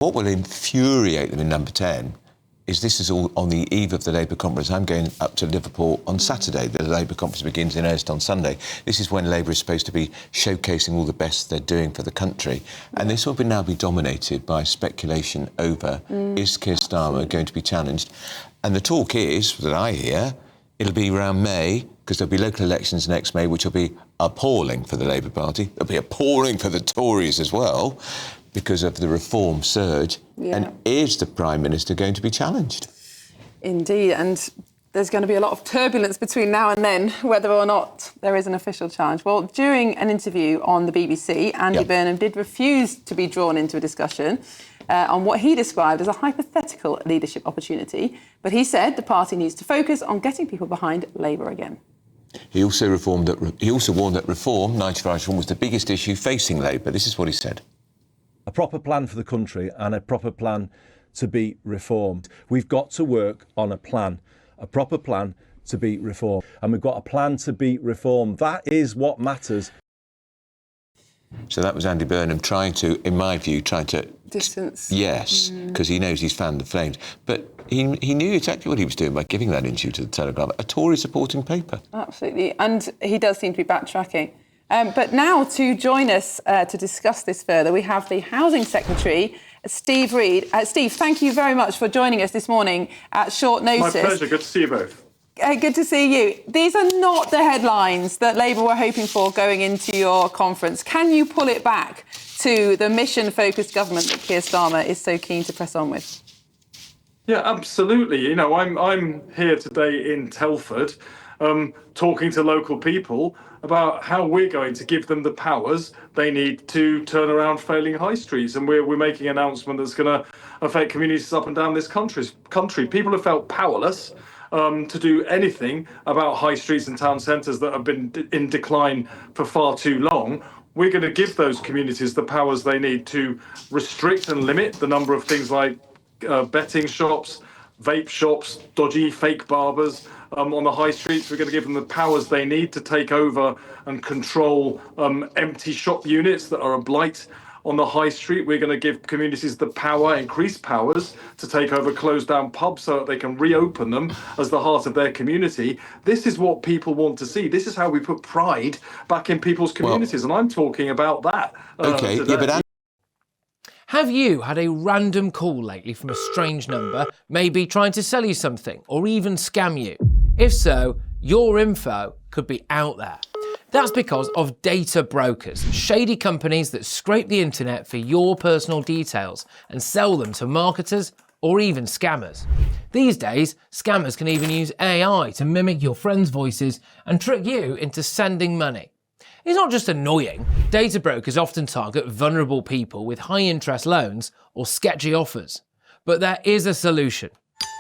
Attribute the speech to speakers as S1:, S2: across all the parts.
S1: What will infuriate them in number 10 is this is all on the eve of the Labour conference. I'm going up to Liverpool on Saturday. The Labour conference begins in earnest on Sunday. This is when Labour is supposed to be showcasing all the best they're doing for the country. And this will now be dominated by speculation over is Keir Starmer going to be challenged? And the talk is, that I hear, it'll be around May, because there'll be local elections next May, which will be appalling for the Labour Party. It'll be appalling for the Tories as well, because of the reform surge. Yeah. And is the Prime Minister going to be challenged?
S2: Indeed, and there's going to be a lot of turbulence between now and then, whether or not there is an official challenge. Well, during an interview on the BBC, Andy Burnham did refuse to be drawn into a discussion on what he described as a hypothetical leadership opportunity, but he said the party needs to focus on getting people behind Labour again.
S1: He also warned that reform, 95 reform, was the biggest issue facing Labour. This is what he said.
S3: A proper plan for the country and a proper plan to be reformed. We've got to work on a proper plan to beat reform. And we've got a plan to beat reform. That is what matters.
S1: So that was Andy Burnham trying to, in my view,
S2: distance.
S1: Yes, because he knows he's fanned the flames. But he knew exactly what he was doing by giving that interview to the Telegraph, a Tory supporting paper.
S2: Absolutely. And he does seem to be backtracking. But now to join us to discuss this further, we have the Housing Secretary, Steve Reid. Steve, thank you very much for joining us this morning at short notice.
S4: My pleasure. Good to see you both.
S2: Good to see you. These are not the headlines that Labour were hoping for going into your conference. Can you pull it back to the mission-focused government that Keir Starmer is so keen to press on with?
S4: Yeah, absolutely. You know, I'm here today in Telford, talking to local people about how we're going to give them the powers they need to turn around failing high streets. And we're making an announcement that's going to affect communities up and down this country. People have felt powerless to do anything about high streets and town centres that have been in decline for far too long. We're going to give those communities the powers they need to restrict and limit the number of things like betting shops, vape shops, dodgy fake barbers on the high streets. We're going to give them the powers they need to take over and control empty shop units that are a blight on the high street. We're going to give communities the power, increased powers, to take over closed down pubs so that they can reopen them as the heart of their community. This is what people want to see. This is how we put pride back in people's communities. And I'm talking about that.
S1: OK, yeah, but
S5: have you had a random call lately from a strange number, maybe trying to sell you something or even scam you? If so, your info could be out there. That's because of data brokers, shady companies that scrape the internet for your personal details and sell them to marketers or even scammers. These days, scammers can even use AI to mimic your friends' voices and trick you into sending money. It's not just annoying. Data brokers often target vulnerable people with high-interest loans or sketchy offers. But there is a solution.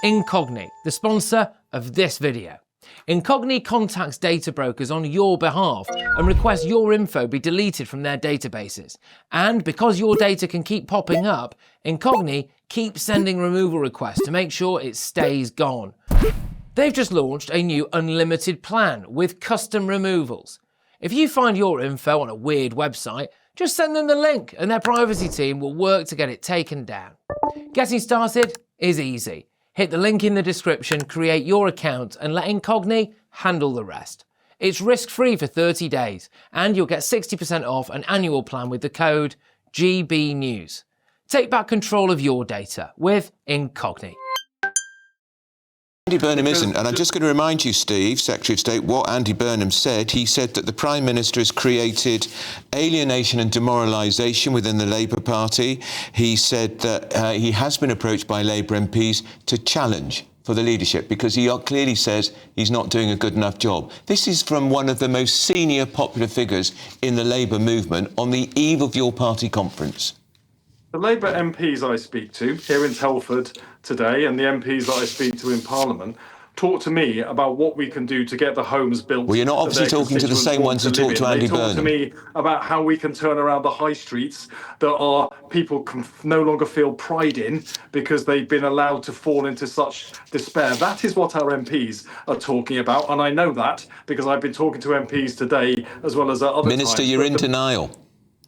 S5: Incogni, the sponsor of this video. Incogni contacts data brokers on your behalf and requests your info be deleted from their databases. And because your data can keep popping up, Incogni keeps sending removal requests to make sure it stays gone. They've just launched a new unlimited plan with custom removals. If you find your info on a weird website, just send them the link and their privacy team will work to get it taken down. Getting started is easy. Hit the link in the description, create your account and let Incogni handle the rest. It's risk-free for 30 days and you'll get 60% off an annual plan with the code GBNews. Take back control of your data with Incogni.
S1: Andy Burnham isn't, and I'm just going to remind you, Steve, Secretary of State, what Andy Burnham said. He said that the Prime Minister has created alienation and demoralisation within the Labour Party. He said that he has been approached by Labour MPs to challenge for the leadership because he clearly says he's not doing a good enough job. This is from one of the most senior popular figures in the Labour movement on the eve of your party conference.
S4: The Labour MPs I speak to here in Telford today and the MPs that I speak to in Parliament talk to me about what we can do to get the homes built.
S1: Well, you're not obviously talking to the same ones who talk to Andy Burnham.
S4: They talk to me about how we can turn around the high streets that our people can no longer feel pride in because they've been allowed to fall into such despair. That is what our MPs are talking about, and I know that because I've been talking to MPs today as well as at other times.
S1: Minister, you're in denial.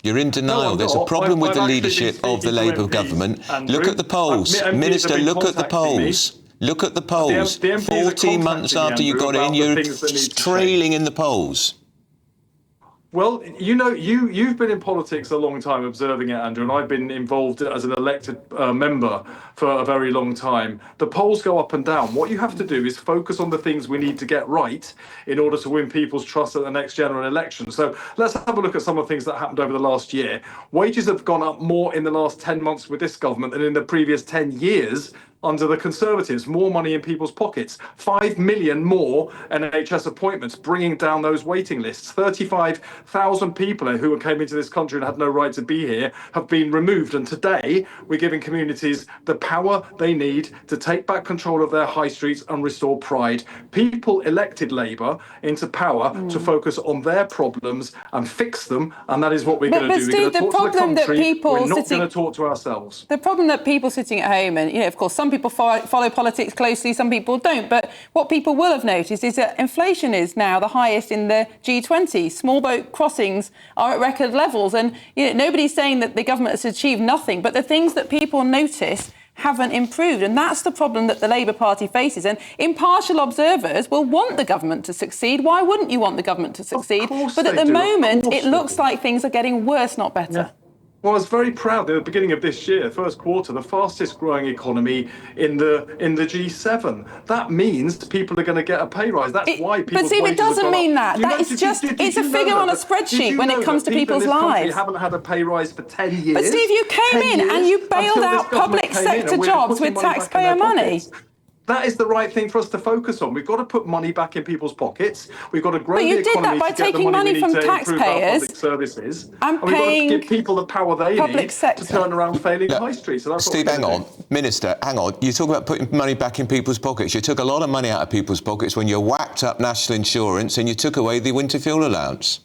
S1: You're in denial.
S4: I'm
S1: There's a
S4: not.
S1: problem with
S4: I've
S1: the
S4: actually been
S1: leadership of the
S4: speaking to
S1: Labour
S4: MPs,
S1: government.
S4: Andrew.
S1: Look at the polls.
S4: MPs have
S1: Minister,
S4: been
S1: look at the
S4: contacting me.
S1: polls. Look at the polls.
S4: The MPs are
S1: 14 months
S4: contacting me,
S1: after you
S4: Andrew,
S1: got in,
S4: about the
S1: you're
S4: things that need to
S1: trailing
S4: change.
S1: in the polls.
S4: Well, you've been in politics a long time, observing it, Andrew, and I've been involved as an elected member for a very long time. The polls go up and down. What you have to do is focus on the things we need to get right in order to win people's trust at the next general election. So let's have a look at some of the things that happened over the last year. Wages have gone up more in the last 10 months with this government than in the previous 10 years under the Conservatives. More money in people's pockets. 5 million more NHS appointments, bringing down those waiting lists. 35,000 people who came into this country and had no right to be here have been removed. And today, we're giving communities the power they need to take back control of their high streets and restore pride. People elected Labour into power to focus on their problems and fix them, and that is what we're going to do.
S2: Steve,
S4: we're going to talk to the country. We're not
S2: sitting,
S4: going to talk to ourselves.
S2: The problem that people sitting at home, and of course, some people follow politics closely, some people don't. But what people will have noticed is that inflation is now the highest in the G20. Small boat crossings are at record levels. And nobody's saying that the government has achieved nothing. But the things that people notice haven't improved. And that's the problem that the Labour Party faces. And impartial observers will want the government to succeed. Why wouldn't you want the government to succeed? But at the moment, it looks like things are getting worse, not better.
S4: Yeah. Well, I was very proud at the beginning of this year, first quarter, the fastest growing economy in the G7. That means people are going to get a pay rise. That's why people's
S2: But Steve, it doesn't mean that. That is just, it's a figure on a spreadsheet when it comes to people's lives.
S4: You haven't had a pay rise for 10 years.
S2: But Steve, you came in and you bailed out public sector jobs with taxpayer money.
S4: That is the right thing for us to focus on. We've got to put money back in people's pockets. We've got to grow the economy. But you did that by taking money from taxpayers public services,
S2: and
S4: we've got
S2: paying
S4: to give people the power they need to turn around failing high streets. So that's
S1: Steve, hang on. Minister, hang on. You talk about putting money back in people's pockets. You took a lot of money out of people's pockets when you whacked up national insurance and you took away the winter fuel allowance.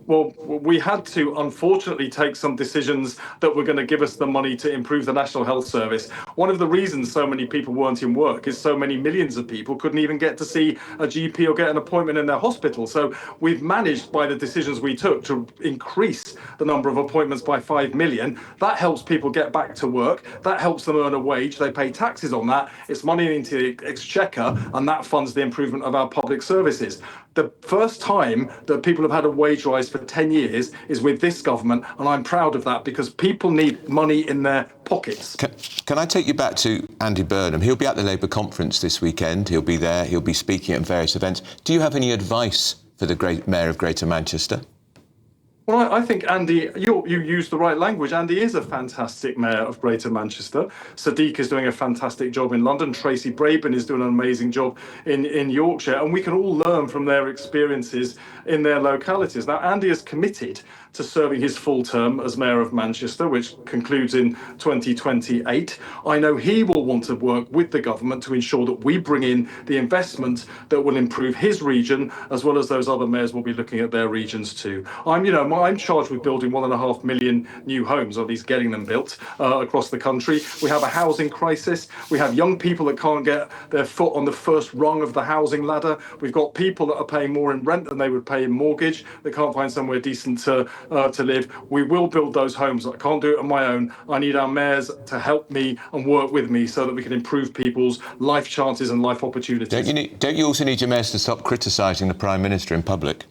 S4: Well, we had to, unfortunately, take some decisions that were going to give us the money to improve the National Health Service. One of the reasons so many people weren't in work is so many millions of people couldn't even get to see a GP or get an appointment in their hospital. So we've managed, by the decisions we took, to increase the number of appointments by 5 million. That helps people get back to work. That helps them earn a wage. They pay taxes on that. It's money into the exchequer, and that funds the improvement of our public services. The first time that people have had a wage rise for 10 years is with this government, and I'm proud of that because people need money in their pockets.
S1: Can I take you back to Andy Burnham? He'll be at the Labour conference this weekend. He'll be there. He'll be speaking at various events. Do you have any advice for the great Mayor of Greater Manchester?
S4: Well, I think Andy, you used the right language. Andy is a fantastic mayor of Greater Manchester. Sadiq is doing a fantastic job in London. Tracy Brabin is doing an amazing job in Yorkshire. And we can all learn from their experiences in their localities. Now, Andy is committed to serving his full term as Mayor of Manchester, which concludes in 2028. I know he will want to work with the government to ensure that we bring in the investment that will improve his region, as well as those other mayors will be looking at their regions too. I'm charged with building 1.5 million new homes, or at least getting them built across the country. We have a housing crisis. We have young people that can't get their foot on the first rung of the housing ladder. We've got people that are paying more in rent than they would pay in mortgage. They can't find somewhere decent to live. We will build those homes. I can't do it on my own. I need our mayors to help me and work with me so that we can improve people's life chances and life opportunities.
S1: Don't you also need your mayors to stop criticising the Prime Minister in public?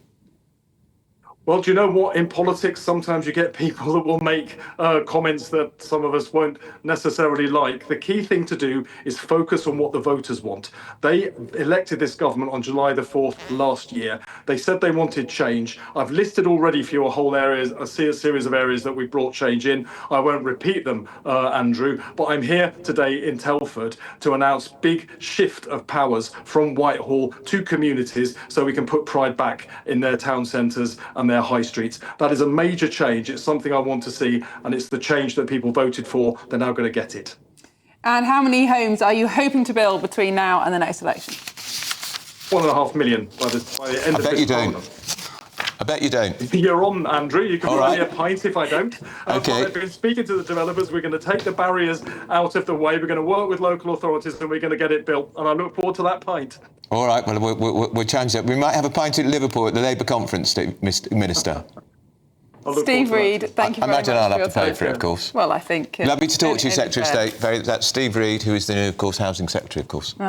S4: Well, do you know what? In politics, sometimes you get people that will make comments that some of us won't necessarily like. The key thing to do is focus on what the voters want. They elected this government on July the 4th last year. They said they wanted change. I've listed already for you a series of areas that we brought change in. I won't repeat them, Andrew, but I'm here today in Telford to announce big shift of powers from Whitehall to communities so we can put pride back in their town centres and their high streets. That is a major change. It's something I want to see, and it's the change that people voted for. They're now going to get it.
S2: And how many homes are you hoping to build between now and the next election?
S4: 1.5 million by the end of this Parliament.
S1: I bet you don't.
S4: You're on, Andrew. You can buy me a pint if I don't.
S1: Okay.
S4: I've been speaking to the developers. We're going to take the barriers out of the way. We're going to work with local authorities and we're going to get it built. And I look forward to that pint.
S1: All right, well, we'll change that. We might have a pint at Liverpool at the Labour conference, Minister.
S4: I look
S2: Steve
S4: forward to
S2: Reed,
S4: that.
S2: thank you
S1: I
S2: very much.
S1: imagine I'll
S2: for
S1: have to
S2: your
S1: pay
S2: time.
S1: for it, of course.
S2: Well, I think.
S1: Lovely to talk to you,
S2: only
S1: Secretary of
S2: fair.
S1: State. That's Steve Reed, who is the new, of course, Housing Secretary, of course.